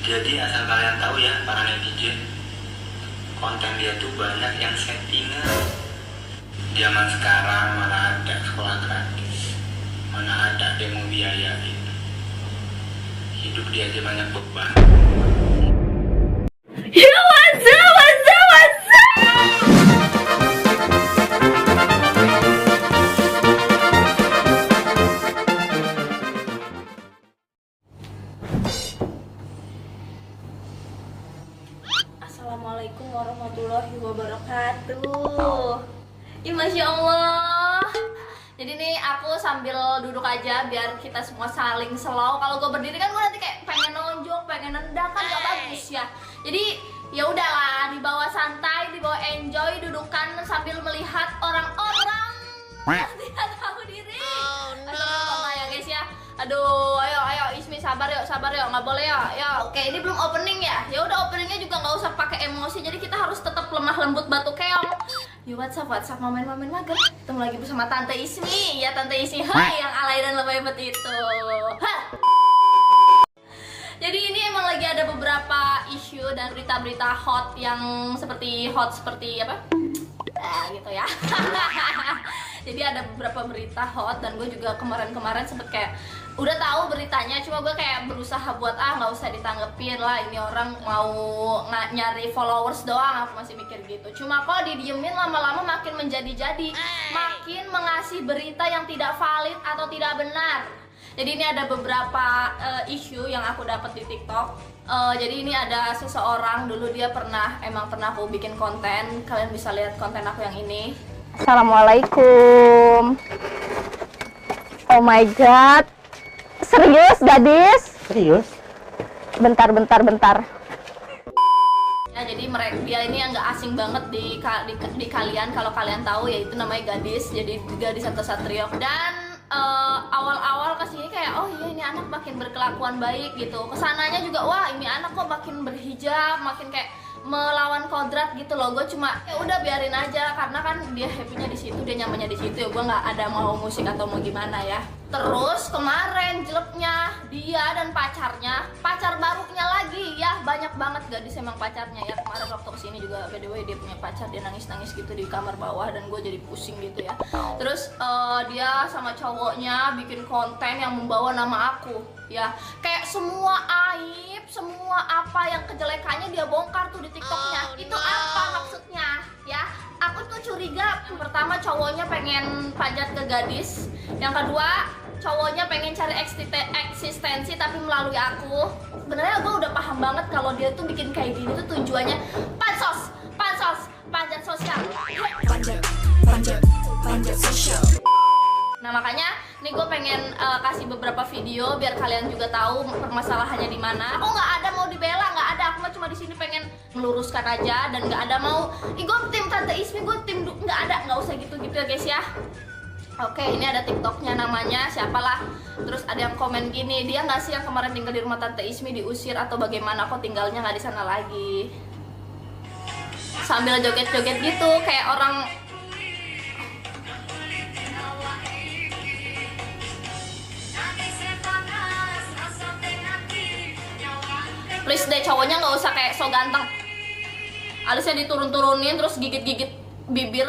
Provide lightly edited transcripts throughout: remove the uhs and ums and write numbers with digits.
Jadi asal kalian tahu ya para netizen, konten dia tuh banyak yang settingan. Zaman sekarang mana ada sekolah gratis, mana ada demo biaya gitu. Hidup dia aja banyak beban. Yo, what's up, what's up, what's up? Assalamualaikum warahmatullahi wabarakatuh. Ih, Masya Allah. Jadi nih aku sambil duduk aja biar kita semua saling slow. Kalau gue berdiri kan gue nanti kayak pengen nonjok, pengen nendang kan gak bagus ya. Jadi ya udahlah, dibawa santai, dibawa enjoy, dudukan sambil melihat orang-orang yang tidak tahu diri. Aduh, ya guys ya. Aduh, ayo Ismi sabar yuk, nggak boleh ya. Oke, ini belum opening ya. Ya udah, openingnya juga nggak usah pakai emosi. Jadi kita harus tetap lemah lembut batu keong. Yo, WhatsApp mamen mager. Ketemu lagi bersama Tante Ismi. Ya, Tante Ismi, hai yang alay dan lebay bet itu. Hah. Jadi ini emang lagi ada beberapa isu dan berita-berita hot yang seperti apa? Gitu ya. Jadi ada beberapa berita hot dan gue juga kemarin sempet kayak udah tahu beritanya, cuma gue kayak berusaha buat nggak usah ditanggepin lah, ini orang mau nyari followers doang, aku masih mikir gitu. Cuma kok didiemin lama-lama makin menjadi-jadi, makin mengasih berita yang tidak valid atau tidak benar. Jadi ini ada beberapa isu yang aku dapat di TikTok. Jadi ini ada seseorang, dulu dia pernah aku bikin konten. Kalian bisa lihat konten aku yang ini. Assalamualaikum. Oh my god. Serius, gadis? Serius? Bentar. Ya, jadi dia ini yang nggak asing banget di kalian. Kalau kalian tahu ya, itu namanya gadis. Jadi gadis atau satrio. Dan awal-awal kesini kayak oh iya ini anak makin berkelakuan baik gitu. Kesananya juga wah ini anak kok makin berhijab, makin kayak melawan kodrat gitu loh. Gue cuma ya udah biarin aja karena kan dia happy-nya di situ, dia nyamannya di situ ya. Gue nggak ada mau musik atau mau gimana ya. Terus kemarin jeleknya dia dan pacar barunya lagi ya, banyak banget gadis emang pacarnya ya. Kemarin waktu kesini juga by the way dia punya pacar, dia nangis gitu di kamar bawah dan gue jadi pusing gitu ya. Terus dia sama cowoknya bikin konten yang membawa nama aku ya, kayak semua aib, semua apa yang kejelekannya dia bongkar tuh di TikToknya. Itu apa maksudnya ya? Aku tuh curiga, pertama cowoknya pengen panjat ke gadis, yang kedua cowoknya pengen cari eksistensi tapi melalui aku. Sebenarnya gue udah paham banget kalau dia tuh bikin kayak gini tuh tujuannya pansos, panjat sosial. Panjat sosial. Nah makanya nih gue pengen kasih beberapa video biar kalian juga tahu permasalahannya di mana. Aku nggak ada mau dibela, nggak ada. Aku cuma di sini pengen meluruskan aja dan nggak ada mau. Gue tim Tante Ismi, gue tim nggak ada, nggak usah gitu ya guys ya. Oke, ini ada TikToknya namanya siapalah. Terus ada yang komen gini, dia nggak sih yang kemarin tinggal di rumah Tante Ismi diusir atau bagaimana? Kok tinggalnya nggak di sana lagi? Sambil joget-joget gitu kayak orang. Please deh, cowoknya nggak usah kayak so ganteng. Alisnya diturun-turunin terus gigit-gigit bibir.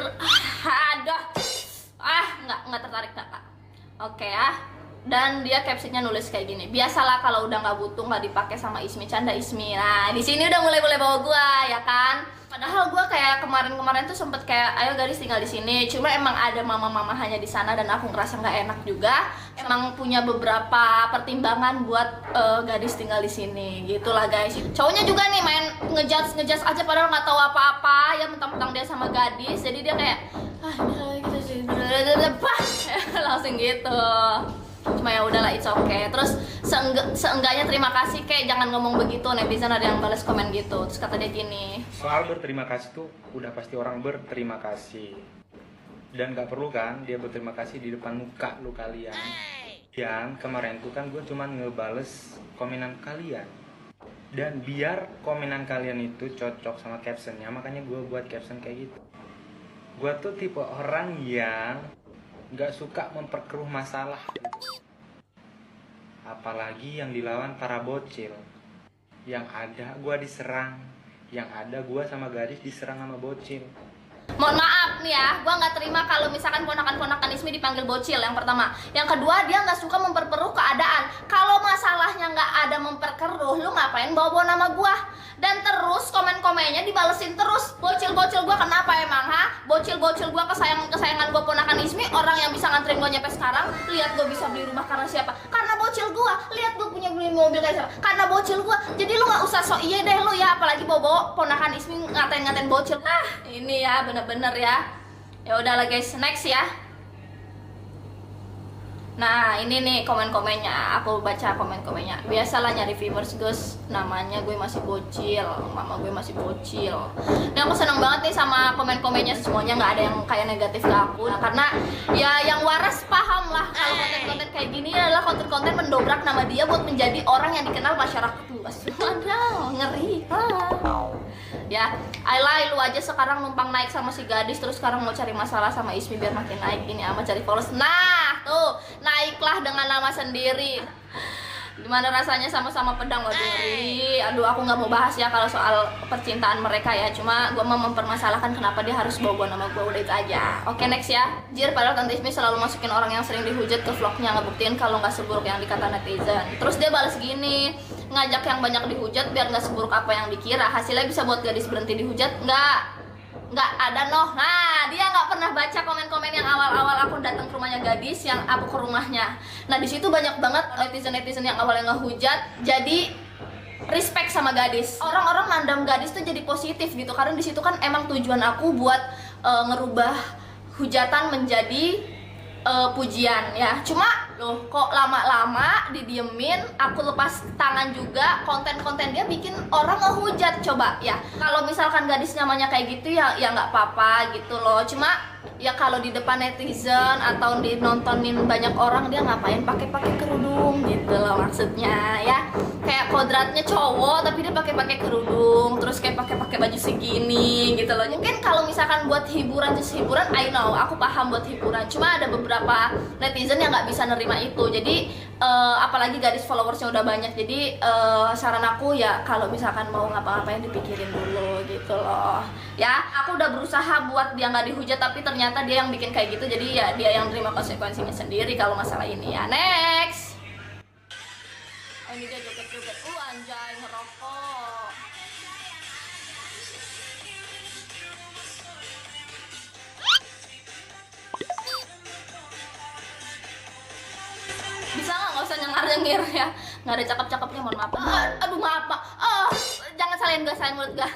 Nggak tertarik Kak. Oke ya. Dan dia captionnya nulis kayak gini. Biasalah kalau udah nggak butuh nggak dipakai sama Ismi, canda Ismi. Nah di sini udah mulai bawa gua ya kan. Padahal gua kayak kemarin tuh sempet kayak ayo gadis tinggal di sini. Cuma emang ada mama hanya di sana dan aku ngerasa nggak enak juga. Emang punya beberapa pertimbangan buat gadis tinggal di sini. Gitulah guys. Cowoknya juga nih main ngejudge aja padahal nggak tahu apa-apa ya, mentang-mentang dia sama gadis. Jadi dia kayak gitu sih. Langsung gitu. Cuma ya udahlah, it's okay. Terus seenggaknya terima kasih, kayak jangan ngomong begitu. Netizen ada yang balas komen gitu. Terus kata dia gini, Soal berterima kasih tuh udah pasti orang berterima kasih. Dan gak perlu kan dia berterima kasih di depan muka lu kalian. Dan kemarin tuh kan gue cuman ngebales komenan kalian. Dan biar komenan kalian itu cocok sama captionnya, makanya gue buat caption kayak gitu. Gue tuh tipe orang yang gak suka memperkeruh masalah gitu. Apalagi yang dilawan para bocil Yang ada gue diserang, yang ada gue sama gadis diserang sama bocil. Mohon maaf nih ya, gue nggak terima kalau misalkan ponakan-ponakan Ismi dipanggil bocil, yang pertama. Yang kedua, dia nggak suka memperkeruh keadaan. Kalau masalahnya nggak ada memperkeruh, lu ngapain bawa-bawa nama gue? Dan terus komen-komennya dibalesin terus. Bocil-bocil gue kenapa emang, ha? Bocil-bocil gue kesayangan gue ponakan Ismi, orang yang bisa nganterin gue nyampe sekarang. Lihat gue bisa beli rumah karena siapa? Karena bocil gue. Lihat gue punya beli mobil kayak siapa? Karena bocil gue. Jadi lu nggak usah sok iya deh lu ya, apalagi bawa-bawa ponakan Ismi ngatain-ngatain bocil. Ah, ini ya bener-bener ya. Ya udahlah guys, next ya. Nah ini nih komen-komennya, aku baca komen-komennya. Biasalah nyari viewers guys, namanya gue masih bocil, mama gue masih bocil. Nah aku seneng banget nih sama komen-komennya, semuanya nggak ada yang kayak negatif ke aku. Nah, karena ya yang waras paham lah kalau konten-konten kayak gini adalah konten-konten mendobrak nama dia buat menjadi orang yang dikenal masyarakat luas. Waduh, ngeri. Ya, Ayla lu aja sekarang numpang naik sama si gadis, terus sekarang mau cari masalah sama Ismi biar makin naik ini sama cari followers. Nah, tuh, naiklah dengan nama sendiri. Gimana rasanya sama-sama pedang, waduh ngeri. Aduh, aku nggak mau bahas ya kalau soal percintaan mereka ya. Cuma gue mau mempermasalahkan kenapa dia harus bawa nama gue, udah itu aja. Oke, next ya. Jir, padahal Tante Ismi selalu masukin orang yang sering dihujat ke vlognya, ngebuktiin kalau nggak seburuk yang dikata netizen. Terus dia balas gini, ngajak yang banyak dihujat biar nggak seburuk apa yang dikira. Hasilnya bisa buat gadis berhenti dihujat? Nggak ada noh. Nah, dia nggak pernah baca komen-komen yang awal-awal aku datang ke rumahnya gadis, yang aku ke rumahnya. Nah, di situ banyak banget netizen-netizen yang awalnya ngehujat jadi respect sama gadis. Orang-orang mandang gadis tuh jadi positif gitu, karena di situ kan emang tujuan aku buat ngerubah hujatan menjadi pujian ya. Cuma loh kok lama-lama didiemin, aku lepas tangan juga, konten-konten dia bikin orang ngehujat. Coba ya, kalau misalkan gadis namanya kayak gitu ya nggak apa-apa gitu loh. Cuma ya kalau di depan netizen atau dinontonin banyak orang, dia ngapain pakai kerudung gitu loh maksudnya ya. Kayak kodratnya cowok tapi dia pakai kerudung, terus kayak pakai baju segini gitu loh. Mungkin kalau misalkan buat hiburan, just hiburan, I know, aku paham buat hiburan. Cuma ada beberapa netizen yang nggak bisa nerima itu. Jadi apalagi gadis followersnya udah banyak. Jadi saran aku ya kalau misalkan mau ngapa-ngapain dipikirin dulu gitu loh. Ya, aku udah berusaha buat dia nggak dihujat, tapi ternyata dia yang bikin kayak gitu. Jadi ya dia yang terima konsekuensinya sendiri kalau masalah ini ya. Next. Oh, ini dia joget-joget. Anjay, ngerokok. Bisa nggak usah nyengar-nyengir ya, nggak ada cakep-cakepnya, mohon maaf. Aduh maaf pak, jangan salahin gue, salahin mulut gue.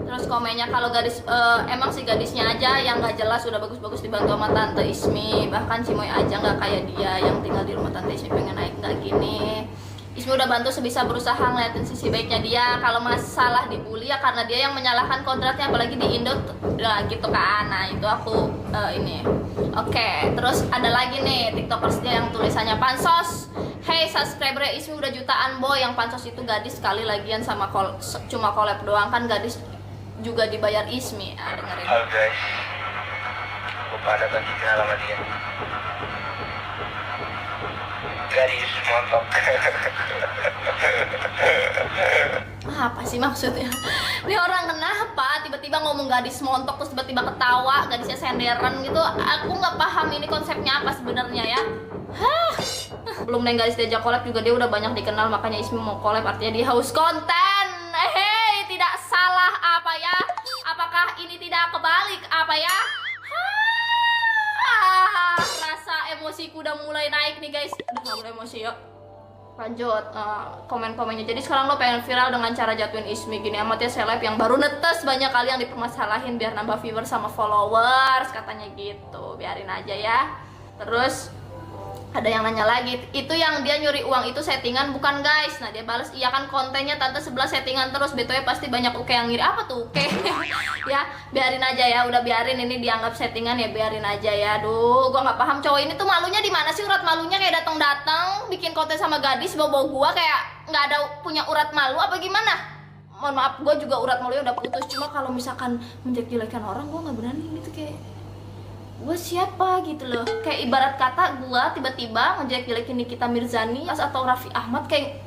Terus komennya kalau gadis, emang si gadisnya aja yang nggak jelas udah bagus-bagus dibantu sama Tante Ismi. Bahkan Cimoy aja nggak kayak dia yang tinggal di rumah Tante Ismi pengen naik nggak gini. Ismi udah bantu sebisa berusaha ngeliatin sisi baiknya dia. Kalau masalah dibully ya karena dia yang menyalahkan kodratnya, apalagi di Indo nah, gitu kan. Nah itu aku ini. Oke, terus ada lagi nih tiktokers dia yang tulisannya pansos. Hey subscriber Ismi udah jutaan boy. Yang pansos itu gadis sekali lagian sama cuma collab doang, kan gadis juga dibayar Ismi. Dengerin. Halo guys, aku pada tadi kenal sama dia. Gadis montok. Apa sih maksudnya? Ini orang kenapa tiba-tiba ngomong gadis montok terus tiba-tiba ketawa, gadisnya senderan gitu. Aku nggak paham ini konsepnya apa sebenarnya ya. Hah. Belum neng gadis diajak collab juga dia udah banyak dikenal, makanya Ismi mau collab, artinya dia haus konten. Hei, tidak salah apa ya? Apakah ini tidak kebalik apa ya? Rasa emosiku udah mulai naik nih guys. Aduh, nggak boleh emosi yuk. Lanjut komen-komennya. Jadi sekarang lo pengen viral dengan cara jatuhin Ismi gini amat ya, seleb yang baru netes banyak kali yang dipermasalahin biar nambah viewers sama followers katanya gitu. Biarin aja ya. Terus ada yang nanya lagi, itu yang dia nyuri uang itu settingan bukan guys? Nah dia balas, iya kan kontennya tante sebelah settingan terus, BTW pasti banyak uke yang ngiri. Apa tuh uke? Ya biarin aja ya, udah biarin ini dianggap settingan ya, biarin aja ya. Duh gua nggak paham cowok ini tuh malunya di mana sih, urat malunya kayak datang-datang bikin konten sama gadis bawa gua kayak nggak ada punya urat malu apa gimana? Mohon maaf, gua juga urat malunya udah putus, cuma kalau misalkan menjelek-jelekan orang gua nggak berani gitu, kayak gue siapa gitu loh. Kayak ibarat kata gue tiba-tiba ngejelek-jelekin Nikita Mirzani atau Raffi Ahmad, kayak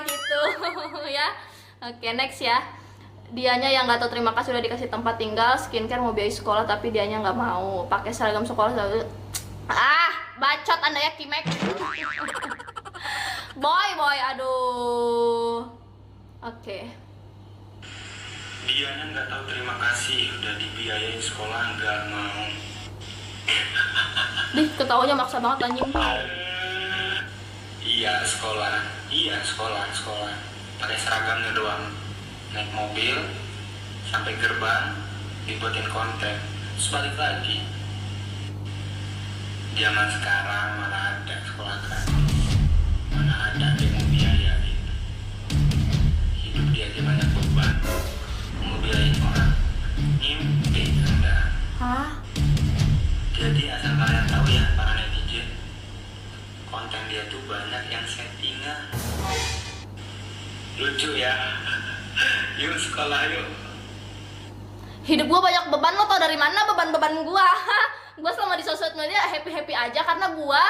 gitu. Ya. Oke, next ya. Dianya yang nggak tahu terima kasih udah dikasih tempat tinggal, skincare, mau biaya sekolah, tapi dianya nggak mau pakai seragam sekolah. Bacot Anda ya, Kimek. boy, aduh. Oke. Dianya nggak tahu terima kasih udah dibiayain sekolah nggak mau. Dih, ketawanya maksa banget anjing. Iya sekolah pakai seragamnya doang, naik mobil sampai gerbang dibuatin konten, terus balik lagi. Zaman sekarang mana ada sekolah gratis, mana ada dia mau biayain. Hidup dia aja banyak beban, mau biayain orang mimpi Anda. Hah? Jadi asal kalian tahu ya para netizen, konten dia tuh banyak yang settingan. Lucu ya. Yuk sekolah yuk. Hidup gue banyak beban, lo tau dari mana beban-beban gue? Gue selama di sosial media happy aja karena gue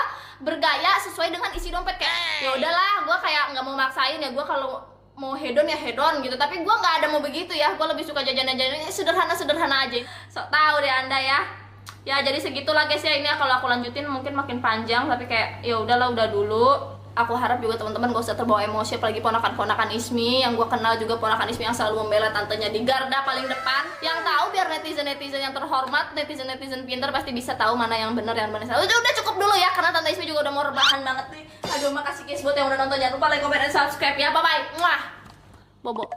bergaya sesuai dengan isi dompet. Kayak ya udahlah, gue kayak nggak mau maksain ya, gue kalau mau hedon ya hedon gitu, tapi gue nggak ada mau begitu ya. Gue lebih suka jajan-jajan sederhana aja. Sok tahu deh Anda ya. Ya jadi segitulah guys ya, ini kalau aku lanjutin mungkin makin panjang, tapi kayak ya udahlah, udah dulu. Aku harap juga teman-teman gak usah terbawa emosi, apalagi ponakan-ponakan Ismi yang gue kenal juga, ponakan Ismi yang selalu membela tantenya di garda paling depan. Yang tahu biar netizen-netizen yang terhormat, netizen-netizen pintar pasti bisa tahu mana yang benar yang mana salah. Udah cukup dulu ya, karena tante Ismi juga udah mau rebahan banget nih. Aduh, makasih guys buat yang udah nonton, jangan lupa like, comment, dan subscribe ya. Bye bye. Bobo.